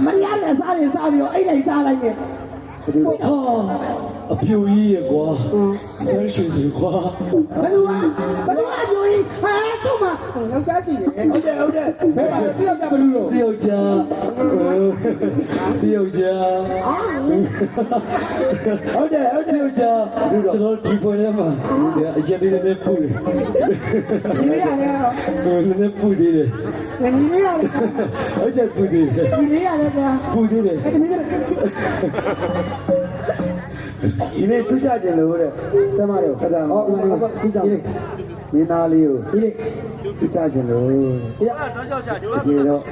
မရတဲ့စားရင်စားပြီးတော့အဲ့တိုင်းစားလိုက်နဲ့အပြူကြီးရကွာဆန်းရွှေစီကွာဘယ်လိုအပြူကြီးဟာတော့မယောက်ျားရှိတယ်ဟုတ်တယ်ဘယ်မှာတယောက်ကြမလို့လို့တယောက်ကြာဟုတ်တယ်ဟုတ်တယ်တယောက်ကြာကျွန်တော်ဒီပေါ်ထဲမှာအရင်လေးနဲ့ပူတယ်ဒီလေးရတယ်တော့နည်းနည်းပူသေးတယ်ဒီလေးရတယ်ဟုတ်တယ်ပူသေးတယ်ဒီလေးရတယ်ကွာပူသေးတယ်ဒီနေ့သူကြကြလို့တဲ့တမရောခဏဟောသူကြမင်းသားလေးကိုဒီနေ့သူကြကြလို့တော့ရှောက်ချဒီမှာတော့